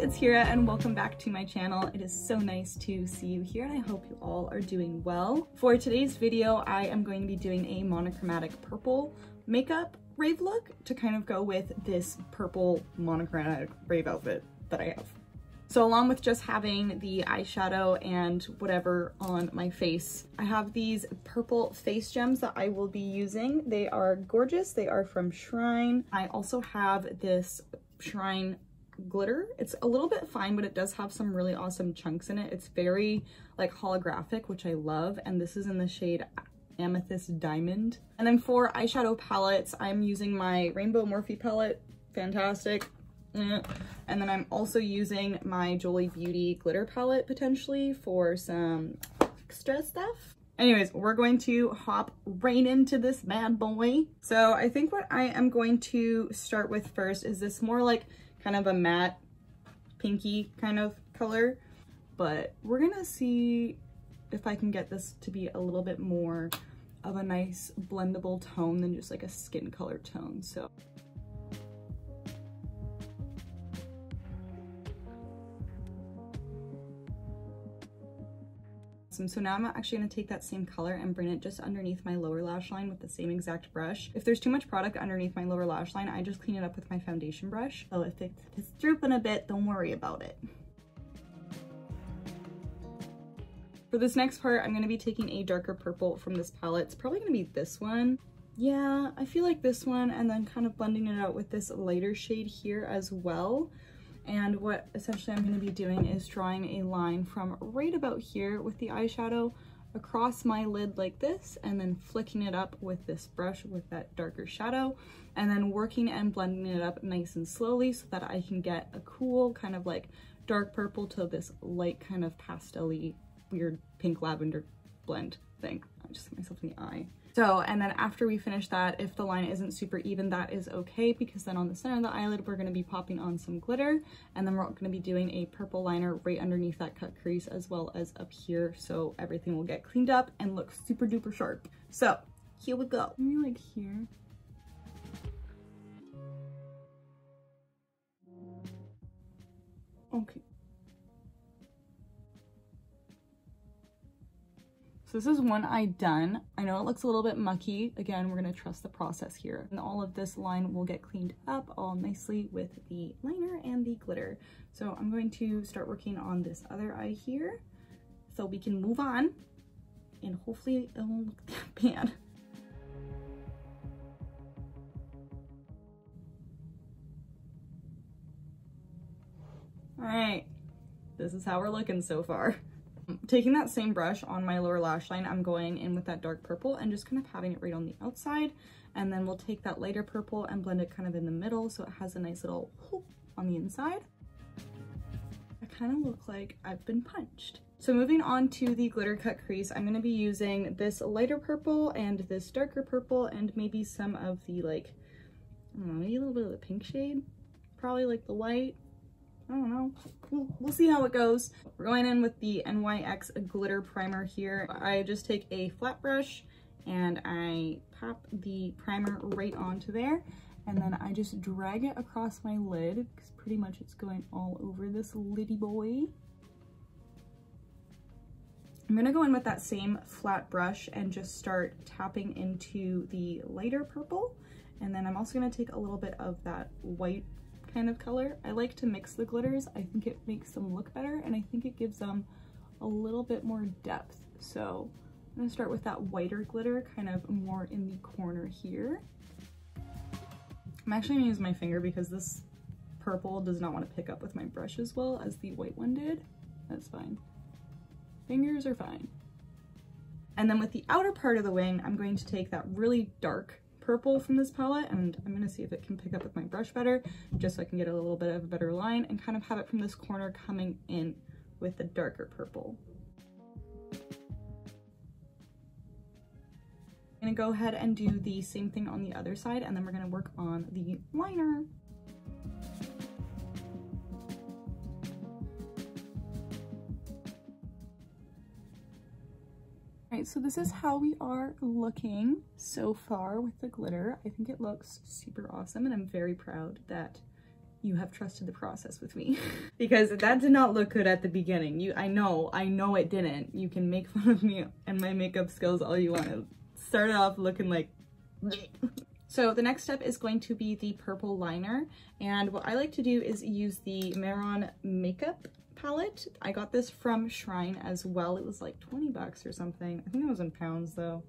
it's Kira and welcome back to my channel. It is so nice to see you here and I hope you all are doing well. For today's video, I am going to be doing a monochromatic purple makeup rave look to kind of go with this purple monochromatic rave outfit that I have. So along with just having the eyeshadow and whatever on my face, I have these purple face gems that I will be using. They are gorgeous. They are from Shrine. I also have this Shrine glitter. It's a little bit fine, but it does have some really awesome chunks in it. It's very like holographic, which I love. And this is in the shade Amethyst Diamond. And then for eyeshadow palettes, I'm using my Rainbow Morphe palette. Fantastic. And then I'm also using my Jolie Beauty glitter palette potentially for some extra stuff. Anyways, we're going to hop right into this bad boy. So I think what I am going to start with first is this more like kind of a matte pinky kind of color, but we're gonna see if I can get this to be a little bit more of a nice blendable tone than just like a skin color tone. So now I'm actually going to take that same color and bring it just underneath my lower lash line with the same exact brush. If there's too much product underneath my lower lash line, I just clean it up with my foundation brush. So if it's drooping a bit, don't worry about it. For this next part, I'm going to be taking a darker purple from this palette. It's probably going to be this one. Yeah, I feel like this one, and then kind of blending it out with this lighter shade here as well. And what essentially I'm going to be doing is drawing a line from right about here with the eyeshadow across my lid like this, and then flicking it up with this brush with that darker shadow, and then working and blending it up nice and slowly so that I can get a cool kind of like dark purple to this light kind of pastel-y weird pink lavender blend thing. I just hit myself in the eye. So, and then after we finish that, if the line isn't super even, that is okay, because then on the center of the eyelid, we're going to be popping on some glitter, and then we're going to be doing a purple liner right underneath that cut crease as well as up here, so everything will get cleaned up and look super duper sharp. So here we go. Maybe like here. Okay. So this is one eye done. I know it looks a little bit mucky. Again, we're gonna trust the process here. And all of this line will get cleaned up all nicely with the liner and the glitter. So I'm going to start working on this other eye here so we can move on and hopefully it won't look that bad. All right, this is how we're looking so far. Taking that same brush on my lower lash line, I'm going in with that dark purple and just kind of having it right on the outside. And then we'll take that lighter purple and blend it kind of in the middle so it has a nice little whoop on the inside. I kind of look like I've been punched. So moving on to the glitter cut crease, I'm going to be using this lighter purple and this darker purple and maybe some of the like, I don't know, maybe a little bit of the pink shade, probably like the white. I don't know. We'll see how it goes. We're going in with the NYX glitter primer here. I just take a flat brush and I pop the primer right onto there, and then I just drag it across my lid because pretty much it's going all over this liddy boy. I'm gonna go in with that same flat brush and just start tapping into the lighter purple, and then I'm also gonna take a little bit of that white kind of color. I like to mix the glitters. I think it makes them look better, and I think it gives them a little bit more depth. So I'm gonna start with that whiter glitter kind of more in the corner here. I'm actually gonna use my finger because this purple does not want to pick up with my brush as well as the white one did. That's fine. Fingers are fine. And then with the outer part of the wing, I'm going to take that really dark purple from this palette, and I'm gonna see if it can pick up with my brush better, just so I can get a little bit of a better line and kind of have it from this corner coming in with the darker purple. I'm gonna go ahead and do the same thing on the other side, and then we're gonna work on the liner. Alright, so this is how we are looking so far with the glitter. I think it looks super awesome, and I'm very proud that you have trusted the process with me. Because that did not look good at the beginning. I know it didn't. You can make fun of me and my makeup skills all you want. To start off looking like So the next step is going to be the purple liner, and what I like to do is use the Mehron makeup palette. I got this from Shrine as well. It was like 20 bucks or something. I think it was in pounds though.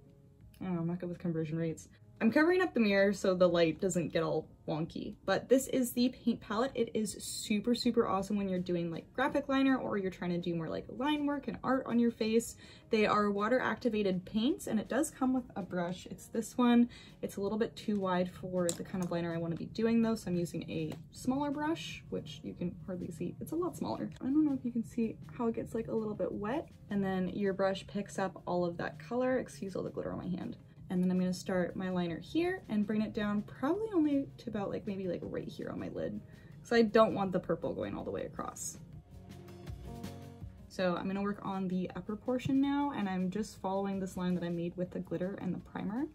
I don't know, I'm not good with conversion rates. I'm covering up the mirror so the light doesn't get all wonky, but this is the paint palette. It is super, super awesome when you're doing like graphic liner or you're trying to do more like line work and art on your face. They are water activated paints, and it does come with a brush. It's this one. It's a little bit too wide for the kind of liner I want to be doing though, so I'm using a smaller brush, which you can hardly see. It's a lot smaller. I don't know if you can see how it gets like a little bit wet, and then your brush picks up all of that color. Excuse all the glitter on my hand. And then I'm gonna start my liner here and bring it down probably only to about like maybe like right here on my lid. So I don't want the purple going all the way across. So I'm gonna work on the upper portion now, and I'm just following this line that I made with the glitter and the primer.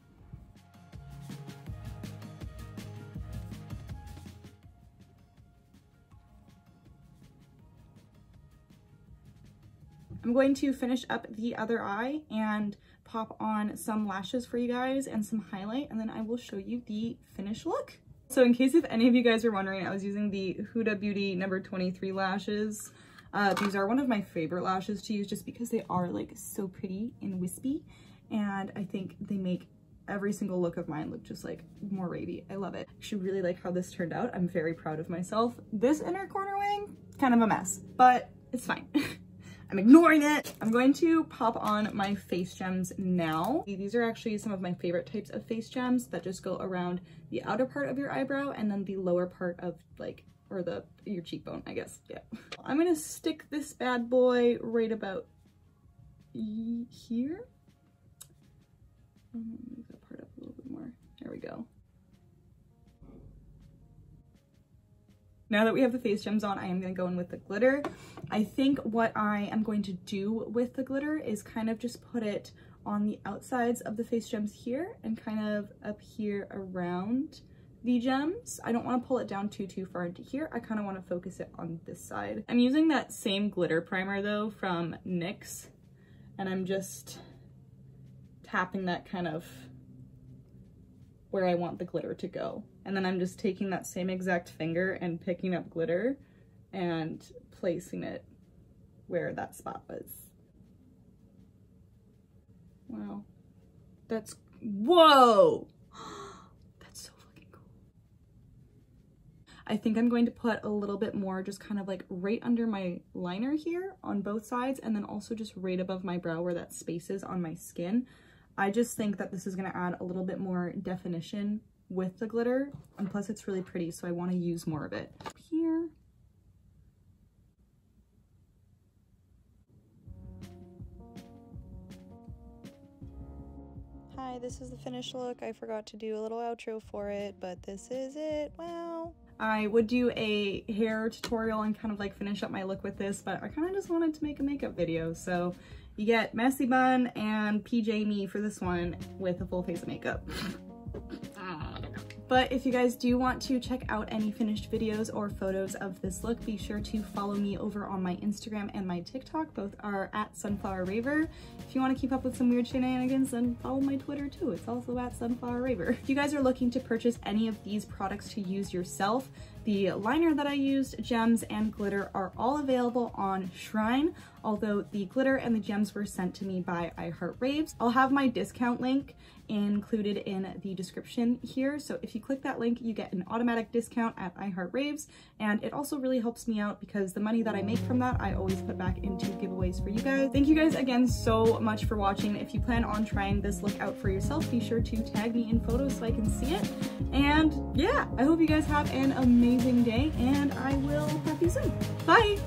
I'm going to finish up the other eye and pop on some lashes for you guys and some highlight, and then I will show you the finished look. So in case if any of you guys are wondering, I was using the Huda Beauty number 23 lashes. These are one of my favorite lashes to use just because they are like so pretty and wispy, and I think they make every single look of mine look just like more ravey. I love it. I actually really like how this turned out. I'm very proud of myself. This inner corner wing, kind of a mess, but it's fine. I'm ignoring it. I'm going to pop on my face gems now. These are actually some of my favorite types of face gems that just go around the outer part of your eyebrow and then the lower part of like, or your cheekbone, I guess. Yeah. I'm gonna stick this bad boy right about here. Move that part up a little bit more. There we go. Now that we have the face gems on, I am going to go in with the glitter. I think what I am going to do with the glitter is kind of just put it on the outsides of the face gems here and kind of up here around the gems. I don't want to pull it down too far into here. I kind of want to focus it on this side. I'm using that same glitter primer though from NYX, and I'm just tapping that kind of where I want the glitter to go. And then I'm just taking that same exact finger and picking up glitter and placing it where that spot was. Wow. That's, whoa! That's so fucking cool. I think I'm going to put a little bit more just kind of like right under my liner here on both sides, and then also just right above my brow where that space is on my skin. I just think that this is going to add a little bit more definition with the glitter, and plus it's really pretty, so I want to use more of it. Here. Hi, this is the finished look. I forgot to do a little outro for it, but this is it. Wow. I would do a hair tutorial and kind of like finish up my look with this, but I kind of just wanted to make a makeup video, so you get Messy Bun and PJ me for this one with a full face of makeup. But if you guys do want to check out any finished videos or photos of this look, be sure to follow me over on my Instagram and my TikTok. Both are at SunflowerRaver. If you want to keep up with some weird shenanigans, then follow my Twitter too. It's also at SunflowerRaver. If you guys are looking to purchase any of these products to use yourself, the liner that I used, gems, and glitter are all available on Shrine, although the glitter and the gems were sent to me by iHeartRaves. I'll have my discount link included in the description here, so if you click that link, you get an automatic discount at iHeartRaves, and it also really helps me out because the money that I make from that, I always put back into giveaways for you guys. Thank you guys again so much for watching. If you plan on trying this look out for yourself, be sure to tag me in photos so I can see it. And yeah, I hope you guys have an amazing day, and I will talk to you soon. Bye!